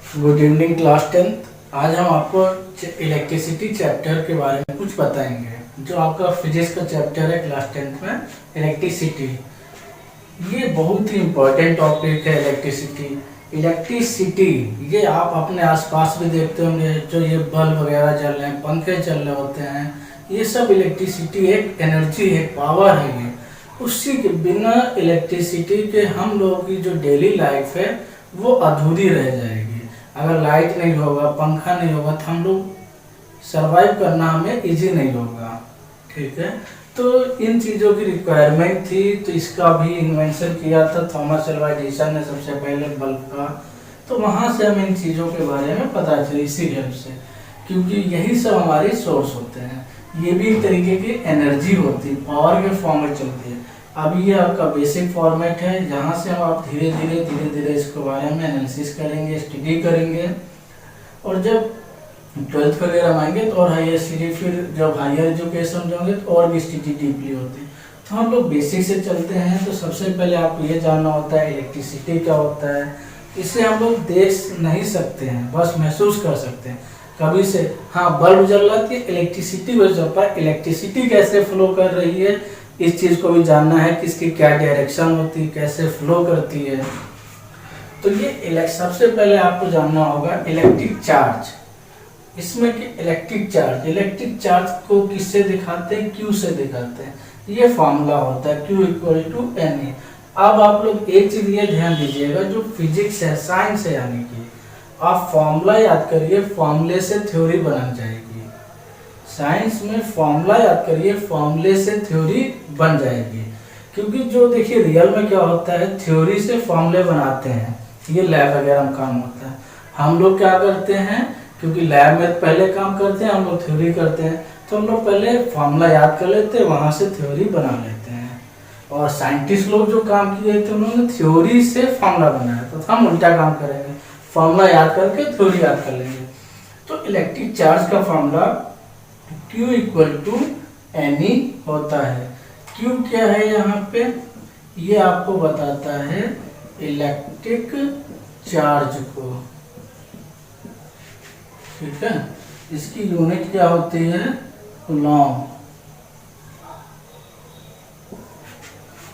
Good evening class 10th। आज हम आपको इलेक्ट्रिसिटी चैप्टर के बारे में कुछ बताएंगे। जो आपका फिजिक्स का चैप्टर है क्लास 10th में, इलेक्ट्रिसिटी। ये बहुत ही इम्पोर्टेंट टॉपिक है। इलेक्ट्रिसिटी ये आप अपने आसपास भी देखते होंगे, जो ये बल्ब वगैरह चल रहे हैं, पंखे चल रहे होते हैं, ये सब इलेक्ट्रिसिटी एक एनर्जी है, पावर है। ये उसी के बिना इलेक्ट्रिसिटी के हम लोगों की जो डेली लाइफ है वो अधूरी रह जाएगी। अगर लाइट नहीं होगा, पंखा नहीं होगा, तो हम लोग सरवाइव करना हमें इजी नहीं होगा। ठीक है, तो इन चीज़ों की रिक्वायरमेंट थी, तो इसका भी इन्वेंशन किया था थॉमस एल्वा एडिसन ने सबसे पहले बल्ब का। तो वहाँ से हम इन चीज़ों के बारे में पता चली इसी हेल्प से, क्योंकि यही सब हमारी सोर्स होते हैं। ये भी एक तरीके की एनर्जी होती है, पावर के फॉर्म में चलती है। अब ये आपका बेसिक फॉर्मेट है, जहाँ से हम आप धीरे धीरे इसके बारे में एनालिसिस करेंगे, स्टडी करेंगे। और जब 12th वगैरह में आएंगे तो और हायर स्टडी, फिर जब हायर एजुकेशन जाओगे तो और भी स्टडी डीपली होती है। तो हम लोग बेसिक से चलते हैं। तो सबसे पहले आपको ये जानना होता है इलेक्ट्रिसिटी क्या होता है। इसे हम लोग देख नहीं सकते हैं, बस महसूस कर सकते हैं कभी से। हाँ, बल्ब जल रहा है, इलेक्ट्रिसिटी बस जल पाए। इलेक्ट्रिसिटी कैसे फ्लो कर रही है, इस चीज़ को भी जानना है कि इसकी क्या डायरेक्शन होती है, कैसे फ्लो करती है। तो ये सबसे पहले आपको जानना होगा इलेक्ट्रिक चार्ज। इसमें कि इलेक्ट्रिक चार्ज को किससे दिखाते हैं, क्यू से दिखाते हैं। ये फॉर्मूला होता है Q = NE। अब आप लोग एक चीज ये ध्यान दीजिएगा, जो फिजिक्स है, साइंस है, यानी कि आप फॉर्मूला याद करिए, फॉर्मूले से थ्योरी बन जाएगी। साइंस में फॉर्मूला याद करिए, फॉर्मूले से थ्योरी बन जाएगी। क्योंकि जो देखिए रियल में क्या होता है, थ्योरी से फॉर्मूले बनाते हैं, ये लैब वगैरह में काम होता है। हम लोग क्या करते हैं, क्योंकि लैब में पहले काम करते हैं, हम लोग थ्योरी करते हैं, तो हम लोग पहले फॉर्मूला याद कर लेते हैं, वहाँ से थ्योरी बना लेते हैं। और साइंटिस्ट लोग जो काम किए थे, उन्होंने थ्योरी से फॉर्मूला बनाया था। तो हम उल्टा काम करेंगे, फॉर्मूला याद करके थ्योरी याद कर लेंगे। तो इलेक्ट्रिक चार्ज का फॉर्मूला Q = NE होता है। Q क्या है यहाँ पे, ये आपको बताता है इलेक्ट्रिक चार्ज को। ठीक है, इसकी यूनिट क्या होती है, कूलॉम।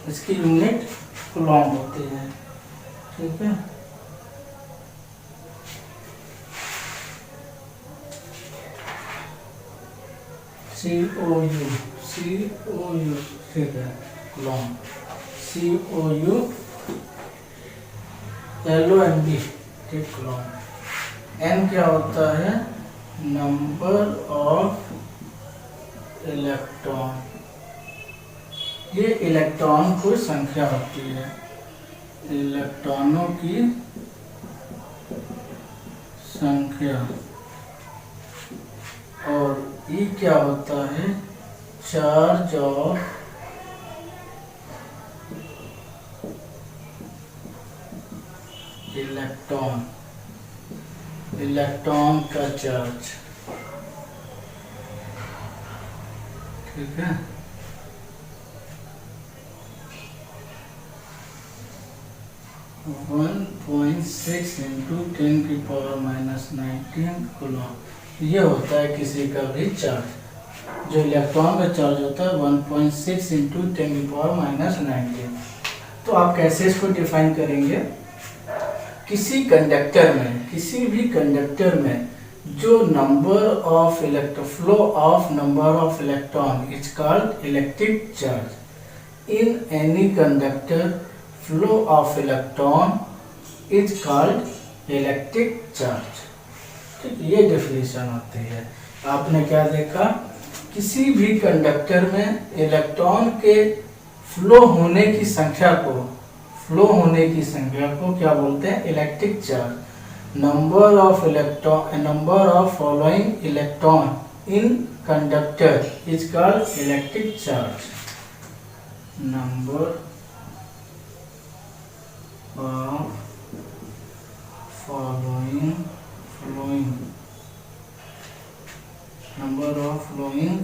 इसकी यूनिट कूलॉम होती है। ठीक है, COU, ठीक है, कूलॉम, COU LOMB, ठीक, कूलॉम। N क्या होता है, नंबर ऑफ इलेक्ट्रॉन। ये इलेक्ट्रॉन की संख्या होती है, इलेक्ट्रॉनों की संख्या। और E क्या होता है, चार्ज ऑफ इलेक्ट्रॉन, इलेक्ट्रॉन का चार्ज। ठीक है, वन 1.6 × 10⁻⁻19 कूलॉम। ये होता है किसी का भी चार्ज। जो इलेक्ट्रॉन का चार्ज होता है 1.6 × 10⁻⁻19। तो आप कैसे इसको डिफाइन करेंगे, किसी कंडक्टर में, किसी भी कंडक्टर में जो number of flow of number of electron is called electric charge. In any conductor flow of electron is called electric charge. ठीक, ये डेफिनेशन होती है। आपने क्या देखा, किसी भी कंडक्टर में इलेक्ट्रॉन के फ्लो होने की संख्या को क्या बोलते हैं, electric charge. Number of following electron in conductor is called electric charge. Number of flowing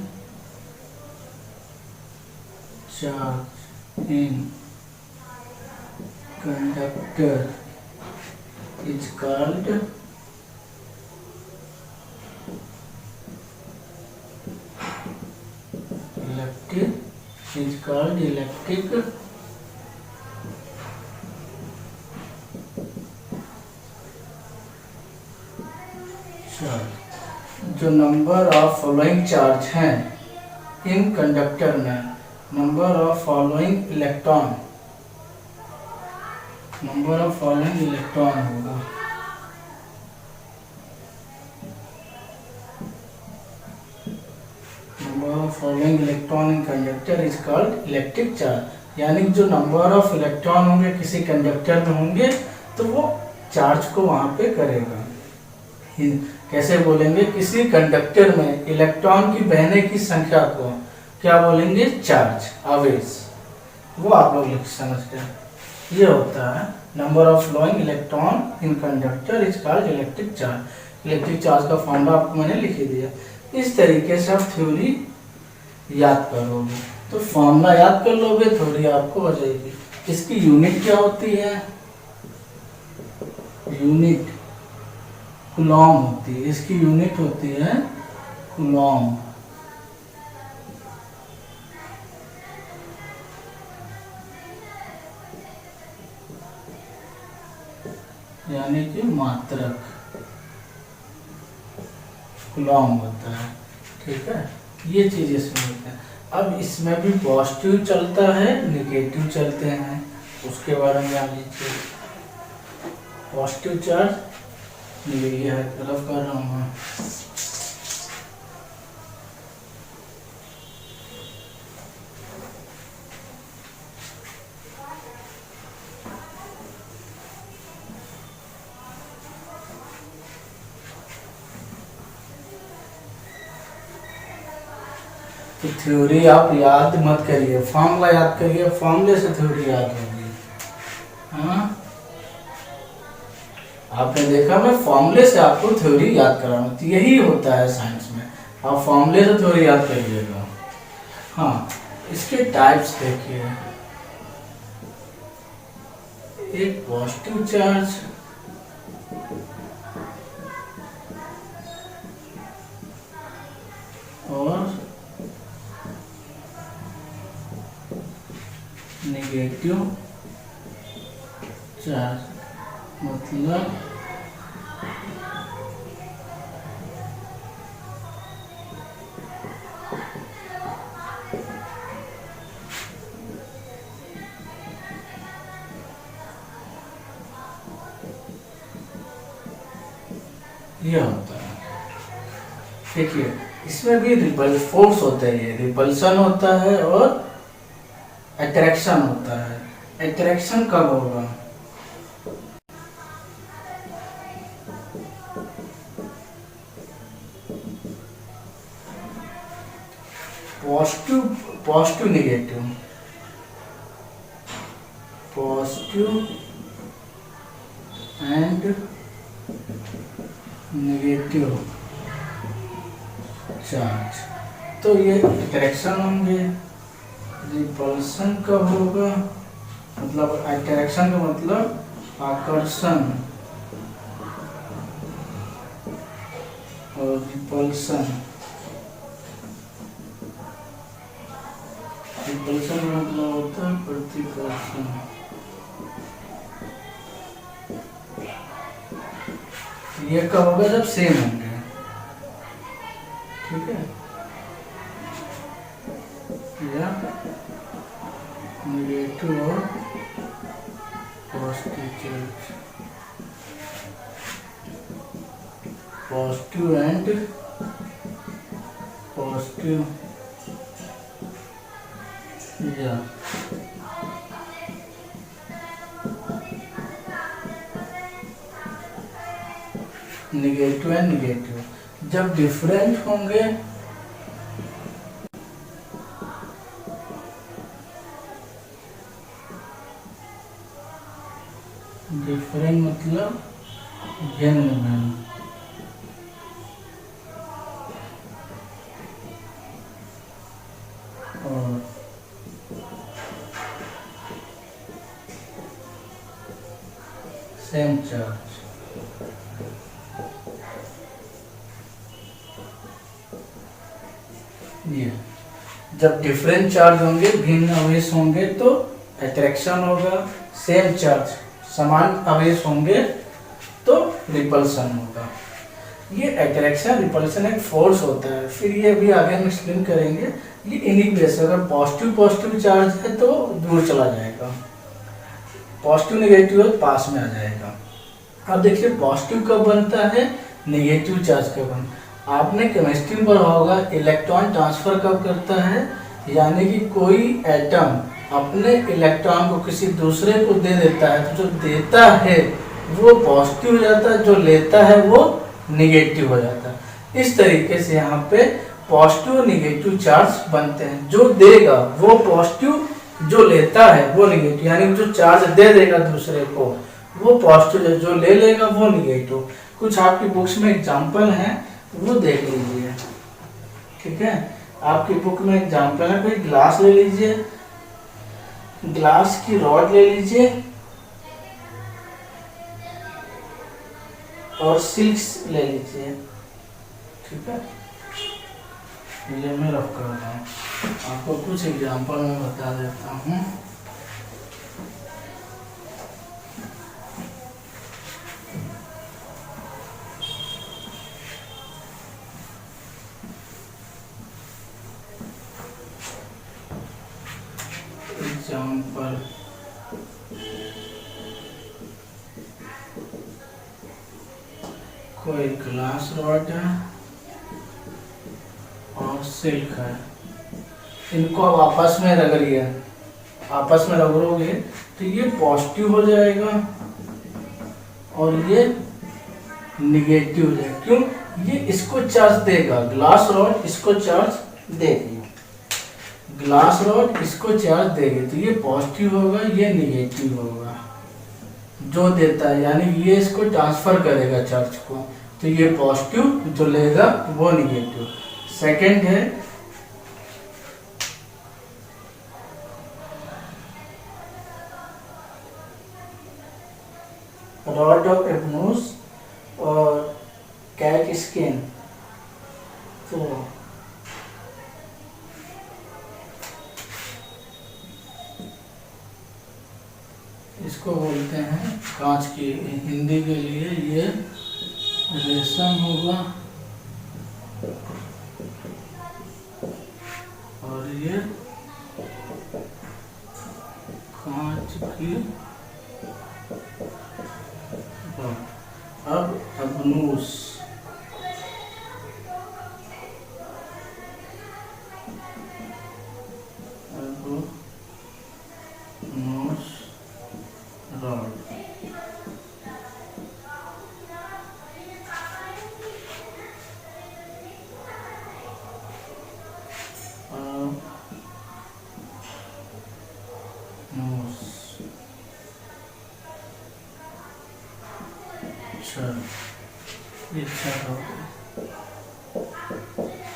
charge in conductor is called electric charge. जो नंबर ऑफ फॉलोइंग चार्ज हैं इन कंडक्टर में, नंबर ऑफ फॉलोइंग इलेक्ट्रॉन होगा। Number of following electron in conductor is called electric charge. यानी जो number of electron होंगे किसी conductor में होंगे तो वो चार्ज को वहां पे करेगा। कैसे बोलेंगे? किसी कंडक्टर में इलेक्ट्रॉन की बहने की संख्या को क्या बोलेंगे? चार्ज, आवेश। वो आप लोग लिख समझते हैं। ये होता है number of flowing electron in conductor is called electric charge. Electric charge का फॉर्मूला आपको मैंने लिख ही दिया। इस तरीके से आप थ्योरी याद करोगे, तो फॉर्मूला याद कर लोगे, थ्योरी आपको हो जाएगी। इसकी यूनिट क्या होती है? यूनिट कूलॉम होती है। इसकी यूनिट होती है कूलॉम। यानी कि मात्रक कूलॉम होता है। ठीक है, ये चीज इसमें होता है। अब इसमें भी पॉजिटिव चलता है, निगेटिव चलते हैं, उसके बारे में जान लीजिए। पॉजिटिव चार्ज ये है, तरफ कर रहा हूँ। तो थ्योरी आप याद मत करिए, फॉर्मूला याद करिए, फॉर्मूले से थ्योरी याद होगी। हाँ, आपने देखा मैं फॉर्मूले से आपको थ्योरी याद करा हूँ, यही होता है साइंस में। आप फॉर्मूले से थ्योरी याद करिएगा। हाँ, इसके टाइप्स देखिए। एक पॉजिटिव चार्ज, और नेगेटिव चार्ज। मतलब ये होता है। देखिए, इसमें भी रिपल फोर्स होता है, रिपल्सन होता है और अट्रैक्शन होता है। अट्रैक्शन कब होगा? Positive negative, positive and negative charge, तो ये अट्रैक्शन होंगे। रिपल्सन कब होगा? मतलब अट्रैक्शन का मतलब आकर्षण, और रिपल्सन, रिपल्सन मतलब होता है प्रतिकर्षण। ये कब होगा? जब सेम होंगे। ठीक है, या नेगेटिव और positive charge, positive and positive, या नेगेटिव एंड नेगेटिव जब डिफरेंट होंगे डिफरेंट मतलब भिन्न भिन्न, और सेम चार्ज। ये जब डिफरेंट चार्ज होंगे, भिन्न आवेश होंगे तो अट्रैक्शन होगा, सेम चार्ज समान आवेश होंगे तो रिपल्सन होगा। ये अट्रैक्शन रिपल्सन एक फोर्स होता है, फिर ये भी आगे हम एक्सप्लेन करेंगे। ये इनिक्वेशन, अगर पॉजिटिव पॉजिटिव चार्ज है तो दूर चला जाएगा, पॉजिटिव नेगेटिव है तो पास में आ जाएगा। अब देखिए पॉजिटिव कब बनता है, नेगेटिव चार्ज कब बनता है। आपने केमिस्ट्री में पढ़ा होगा इलेक्ट्रॉन ट्रांसफर कब करता है, यानी कि कोई एटम अपने इलेक्ट्रॉन को किसी दूसरे को दे देता है, तो जो देता है वो पॉजिटिव हो जाता है, जो लेता है वो नेगेटिव हो जाता है। इस तरीके से यहाँ पे पॉजिटिव नेगेटिव चार्ज बनते हैं। जो देगा वो पॉजिटिव, जो लेता है वो नेगेटिव, यानी जो चार्ज दे देगा दूसरे को वो पॉजिटिव, जो ले लेगा वो नेगेटिव। कुछ आपकी बुक्स में एग्जांपल हैं, वो देख लीजिए, ठीक है। आपकी बुक में एग्जांपल है, कोई ग्लास ले लीजिए, ग्लास की रॉड ले लीजिए और सिल्क ले लीजिए, ठीक है। ये मैं रख कर रहा हूँ, आपको कुछ एग्जांपल मैं बता देता हूँ। एग्जांपल कोई ग्लास रॉड है और सिल्क है, इनको अब आपस में रगड़िए, आपस में रगड़ोगे तो ये पॉजिटिव हो जाएगा और ये निगेटिव हो जाएगा। क्यों, ये इसको चार्ज देगा, ग्लास रॉड इसको चार्ज देगी, ग्लास रॉड इसको चार्ज देगी, तो ये पॉजिटिव होगा, ये निगेटिव होगा। जो देता है यानी ये इसको ट्रांसफर करेगा चार्ज को, तो ये पॉजिटिव, जो लेगा वो निगेटिव। सेकंड है रॉड ऑफ एबनूस और कैट स्किन, तो इसको बोलते हैं कांच की, हिंदी के लिए ये रेशम होगा और ये कांच की रॉड। अब एबनूस, एबनूस रॉड,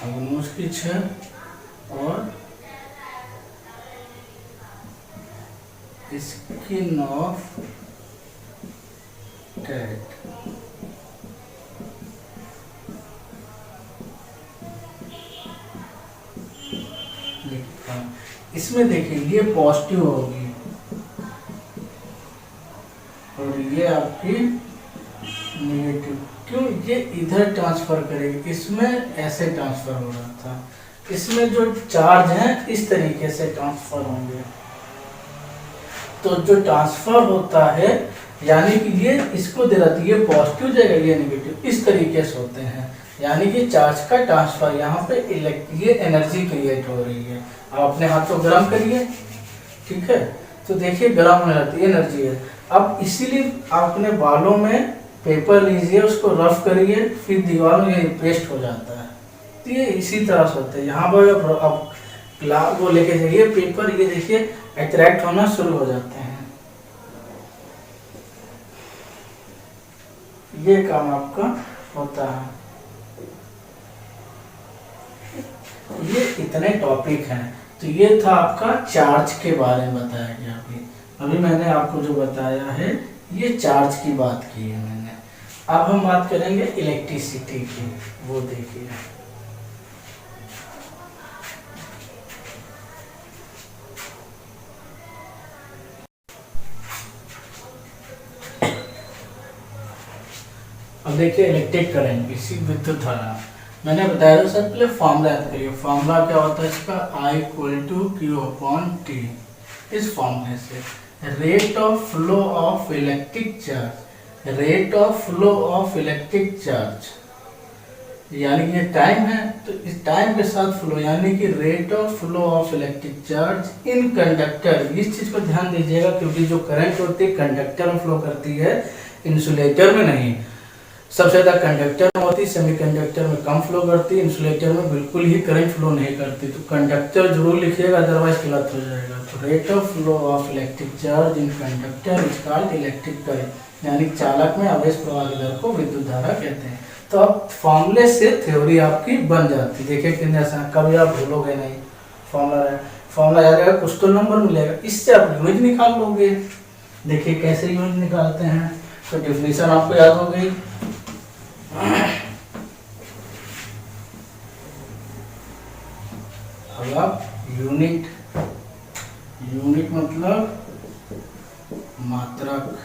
एबनूस की 6 और स्किन ऑफ कैट। लिखता हूं, इसमें देखिए ये पॉजिटिव होगी और ये आपकी नेगेटिव। क्यों, ये इधर ट्रांसफर करेगी, इसमें ऐसे ट्रांसफर हो रहा था, इसमें जो चार्ज है इस तरीके से ट्रांसफर होंगे। तो जो ट्रांसफर होता है यानी कि ये इसको दे रहा था, ये पॉजिटिव जाएगा, ये नेगेटिव, इस तरीके से होते हैं। यानी कि चार्ज का ट्रांसफर, यहाँ पे ये एनर्जी क्रिएट हो रही है। आप अपने हाथ को गर्म करिए, ठीक है, तो देखिए गर्म होने लगती है, एनर्जी है। अब इसीलिए आप अपने बालों में पेपर लीजिए, उसको रफ करिए, फिर दीवार में ये पेस्ट हो जाता है। तो ये इसी तरह से होता है। यहाँ पर अब वो लेके जाइए पेपर, ये देखिए अट्रैक्ट होना शुरू हो जाते हैं। ये काम आपका होता है। ये इतने टॉपिक हैं। तो ये था आपका चार्ज के बारे में बताया गया। अभी मैंने आपको जो बताया है ये चार्ज की बात की है मैंने। अब हम बात करेंगे इलेक्ट्रिसिटी की, वो देखिए। अब देखिए इलेक्ट्रिक करंट, इसी विद्युत धारा, मैंने बताया था सर, पहले फॉर्मूला याद करिए। फॉर्मूला क्या होता है इसका, I = Q/T। इस फॉर्मूले से rate of flow of electric charge, rate of flow of electric charge यानी कि ये टाइम है, तो इस टाइम के साथ फ्लो यानी कि rate of flow of electric charge in conductor. इस चीज पर ध्यान दीजिएगा क्योंकि जो करंट होती है कंडक्टर में फ्लो करती है, इंसुलेटर में नहीं। सबसे ज्यादा कंडक्टर में होती है, सेमीकंडक्टर में कम फ्लो करती है, इंसुलेटर में बिल्कुल ही करंट फ्लो नहीं करती। तो कंडक्टर जरूर लिखिएगा, अदरवाइज गलत हो जाएगा। तो rate of flow of electric charge in conductor is called electric current, यानी चालक में आवेश प्रवाह की दर को विद्युत धारा कहते हैं। तो अब फॉर्मूले से थ्योरी आपकी बन जाती है। देखिए कितने आसान, कभी आप भूलोगे नहीं। फॉर्मूला याद रहेगा, कुछ तो नंबर मिलेगा, इससे आप यूनिट निकाल लोगे। देखिए कैसे यूनिट निकालते हैं, तो डेफिनेशन आपको याद हो गई। अब आप यूनिट, यूनिट मतलब मात्रक,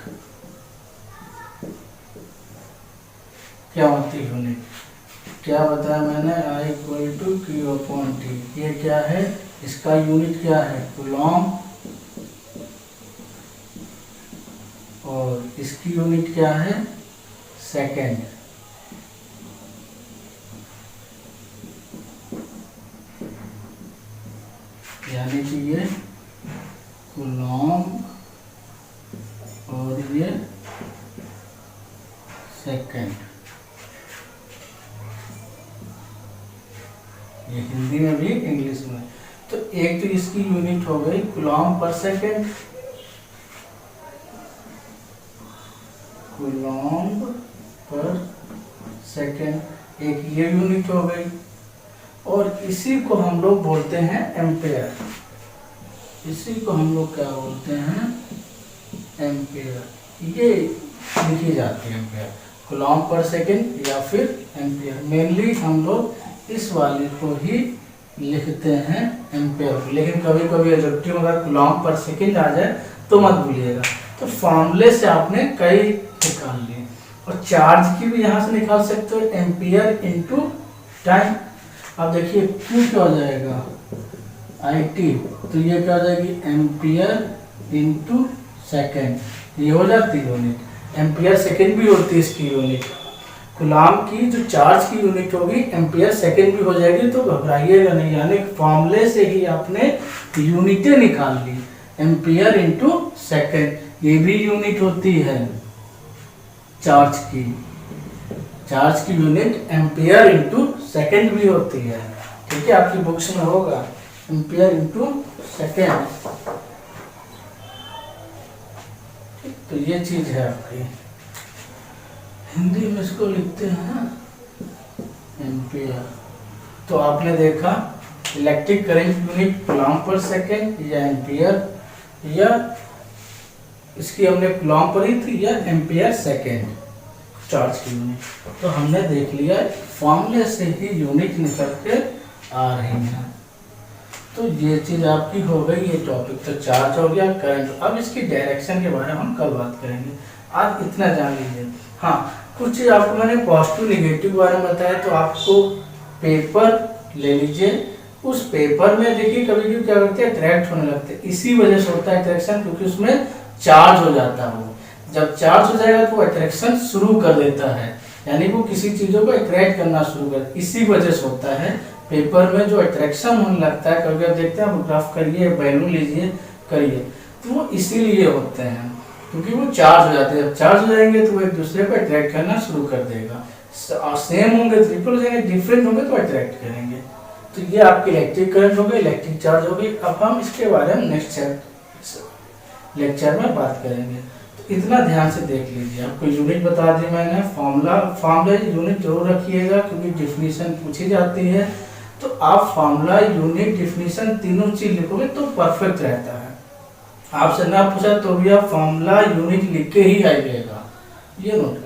क्या होती है यूनिट, क्या बताया मैंने, I = Q/T। ये क्या है, इसका यूनिट क्या है, कूलॉम, और इसकी यूनिट क्या है, सेकेंड। यानी कि ये कूलॉम और ये सेकेंड। ये हिंदी में भी इंग्लिश में। तो एक तो इसकी यूनिट हो गई कूलॉम पर सेकेंड, कूलॉम पर सेकेंड, एक ये यूनिट हो गई। और इसी को हम लोग बोलते हैं एम्पेयर, इसी को हम लोग क्या बोलते हैं, एम्पेयर। ये लिखी जाती है एम्पेयर, कूलॉम पर सेकेंड या फिर एम्पेयर। मेनली हम लोग इस वाले को ही लिखते हैं एम्पेयर, लेकिन कभी कभी इलेक्ट्रिक अगर कूलॉम पर सेकेंड आ जाए तो मत भूलिएगा। तो फॉर्मूले से आपने कई निकाल लिए, और चार्ज की भी यहाँ से निकाल सकते हो, एम्पियर इंटू टाइम। अब देखिए Q क्या हो जाएगा, IT, तो ये क्या हो जाएगी, एम्पियर इंटू सेकेंड। ये हो जाती है यूनिट, एम्पियर सेकेंड भी होती है इसकी यूनिट। कूलॉम की जो चार्ज की यूनिट होगी एम्पियर सेकेंड भी हो जाएगी, तो घबराइएगा नहीं। यानी फॉर्मूले से ही आपने यूनिटें निकाल ली, एम्पियर इंटू सेकेंड। ये भी यूनिट होती है चार्ज की, चार्ज की यूनिट एम्पियर इंटू सेकेंड भी होती है। ठीक है, आपकी बुक्स में होगा एम्पियर इंटू सेकेंड। तो ये चीज है आपकी, हिंदी में इसको लिखते हैं एम्पियर। तो आपने देखा इलेक्ट्रिक करंट यूनिट कूलॉम पर सेकेंड या एम्पियर, या इसकी हमने कूलॉम पर ही थी, या एम्पियर सेकेंड चार्ज की यूनिट। तो हमने देख लिया फॉर्मूले से ही यूनिट निकल के आ रही है। तो ये चीज आपकी हो गई, ये टॉपिक तो चार्ज हो गया, करंट। अब इसकी डायरेक्शन के बारे में हम कल बात करेंगे, आज इतना जान लीजिए। हाँ, कुछ चीज आपको मैंने पॉजिटिव निगेटिव के बारे में बताया, तो आपको पेपर ले लीजिए। उस पेपर में देखिए कभी कभी क्या करते हैं, अट्रैक्ट होने लगते हैं। इसी वजह से होता है अट्रैक्शन, क्योंकि उसमें चार्ज हो जाता है। वो जब चार्ज हो जाएगा तो अट्रैक्शन शुरू कर देता है, यानी वो किसी चीजों को अट्रैक्ट करना शुरू कर, इसी वजह से होता है पेपर में जो अट्रैक्शन होने लगता है। कभी आप देखते हैं, ग्राफ करिए, बैलून लीजिए, करिए, तो वो इसीलिए होते हैं क्योंकि वो चार्ज हो जाते हैं। जब चार्ज हो जाएंगे तो वो एक दूसरे को अट्रैक्ट करना शुरू कर देगा। सेम होंगे तो रिपल हो जाएंगे, डिफरेंट होंगे तो अट्रैक्ट करेंगे। तो ये आपकी इलेक्ट्रिक करंट हो गई, इलेक्ट्रिक चार्ज हो गई। अब हम इसके बारे में नेक्स्ट लेक्चर में बात करेंगे। तो इतना ध्यान से देख लीजिए, आपको यूनिट बता दी मैंने, फॉर्मूला यूनिट जरूर रखिएगा क्योंकि डिफिनीशन पूछी जाती है। तो आप फॉर्मूला, यूनिट, डिफिनीशन तीनों चीज लिखोगे तो परफेक्ट रहता है। आपसे ना पूछा तो भी आप फॉर्मूला यूनिट लिख के ही आइएगा, ये नोट